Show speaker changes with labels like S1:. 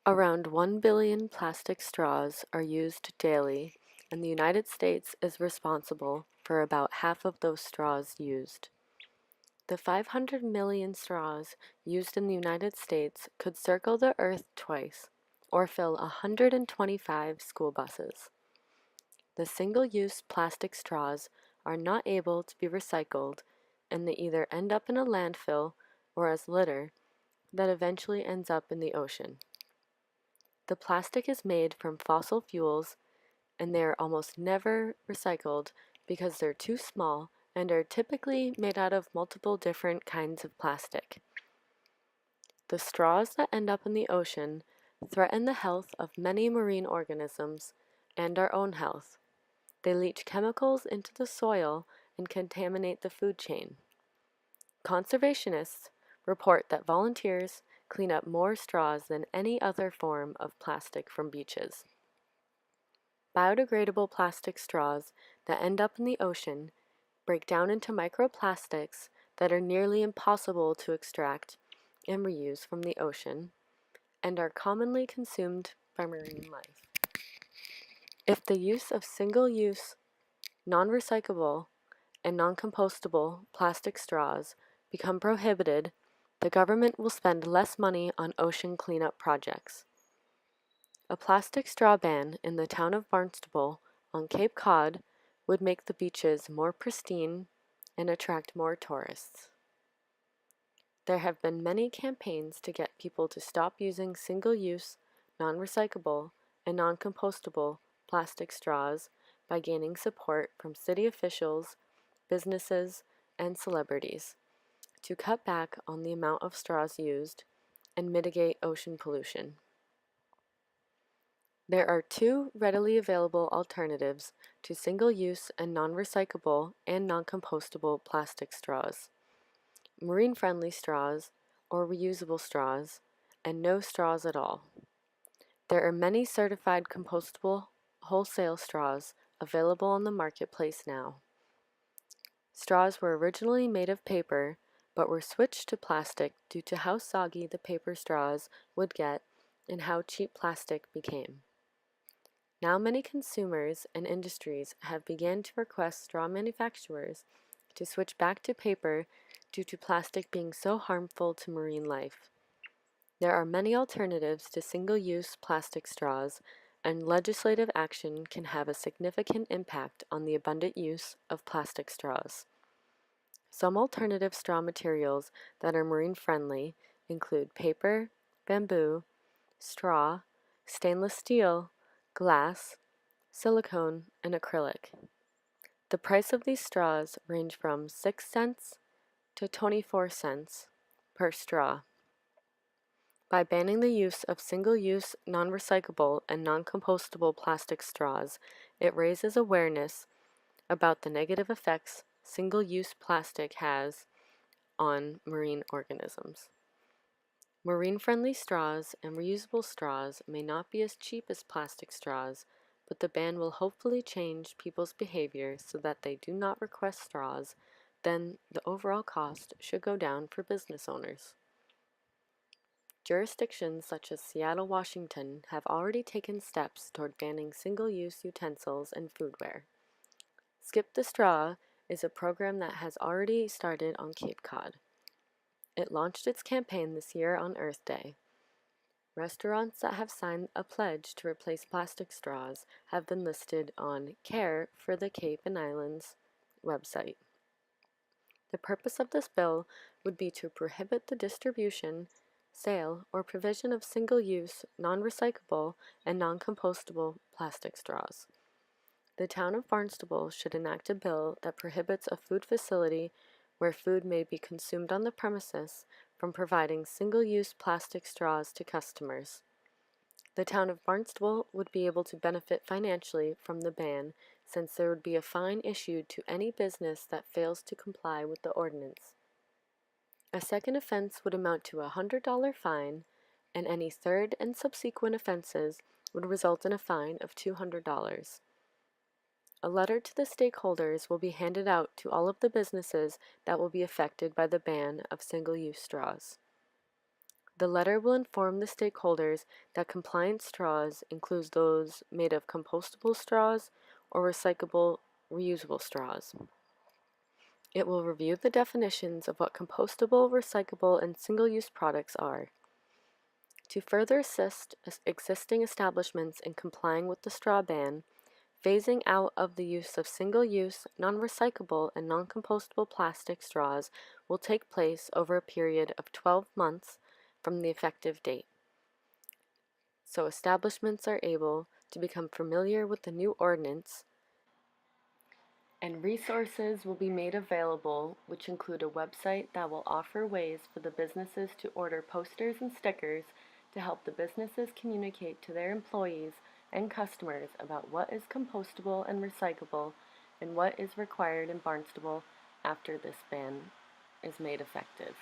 S1: Around 1 billion plastic straws are used daily, and the United States is responsible for about half of those straws used. The 500 million straws used in the United States could circle the Earth twice, or fill 125 school buses. The single-use plastic straws are not able to be recycled, and they either end up in a landfill or as litter that eventually ends up in the ocean. The plastic is made from fossil fuels, and they are almost never recycled because they're too small and are typically made out of multiple different kinds of plastic. The straws that end up in the ocean threaten the health of many marine organisms and our own health. They leach chemicals into the soil and contaminate the food chain. Conservationists report that volunteers clean up more straws than any other form of plastic from beaches. Biodegradable plastic straws that end up in the ocean break down into microplastics that are nearly impossible to extract and reuse from the ocean and are commonly consumed by marine life. If the use of single-use, non-recyclable, and non-compostable plastic straws become prohibited, the government will spend less money on ocean cleanup projects. A plastic straw ban in the town of Barnstable on Cape Cod would make the beaches more pristine and attract more tourists. There have been many campaigns to get people to stop using single-use, non-recyclable, and non-compostable plastic straws by gaining support from city officials, businesses, and celebrities to cut back on the amount of straws used and mitigate ocean pollution. There are two readily available alternatives to single-use and non-recyclable and non-compostable plastic straws: marine-friendly straws or reusable straws, and no straws at all. There are many certified compostable wholesale straws available on the marketplace now. Straws were originally made of paper, but were switched to plastic due to how soggy the paper straws would get and how cheap plastic became. Now many consumers and industries have begun to request straw manufacturers to switch back to paper due to plastic being so harmful to marine life. There are many alternatives to single-use plastic straws, and legislative action can have a significant impact on the abundant use of plastic straws. Some alternative straw materials that are marine-friendly include paper, bamboo, straw, stainless steel, glass, silicone, and acrylic. The price of these straws range from 6 cents to 24 cents per straw. By banning the use of single-use, non-recyclable, and non-compostable plastic straws, it raises awareness about the negative effects single-use plastic has on marine organisms. Marine-friendly straws and reusable straws may not be as cheap as plastic straws, but the ban will hopefully change people's behavior so that they do not request straws. Then the overall cost should go down for business owners. Jurisdictions such as Seattle, Washington have already taken steps toward banning single-use utensils and foodware. Skip the Straw is a program that has already started on Cape Cod. It launched its campaign this year on Earth Day. Restaurants that have signed a pledge to replace plastic straws have been listed on Care for the Cape and Islands website. The purpose of this bill would be to prohibit the distribution, sale, or provision of single-use, non-recyclable, and non-compostable plastic straws. The town of Barnstable should enact a bill that prohibits a food facility where food may be consumed on the premises from providing single-use plastic straws to customers. The town of Barnstable would be able to benefit financially from the ban, since there would be a fine issued to any business that fails to comply with the ordinance. A second offense would amount to a $100 fine, and any third and subsequent offenses would result in a fine of $200. A letter to the stakeholders will be handed out to all of the businesses that will be affected by the ban of single-use straws. The letter will inform the stakeholders that compliant straws includes those made of compostable straws or recyclable, reusable straws. It will review the definitions of what compostable, recyclable, and single-use products are. To further assist existing establishments in complying with the straw ban, phasing out of the use of single-use, non-recyclable, and non-compostable plastic straws will take place over a period of 12 months from the effective date, so establishments are able to become familiar with the new ordinance, and resources will be made available, which include a website that will offer ways for the businesses to order posters and stickers to help the businesses communicate to their employees and customers about what is compostable and recyclable and what is required in Barnstable after this ban is made effective.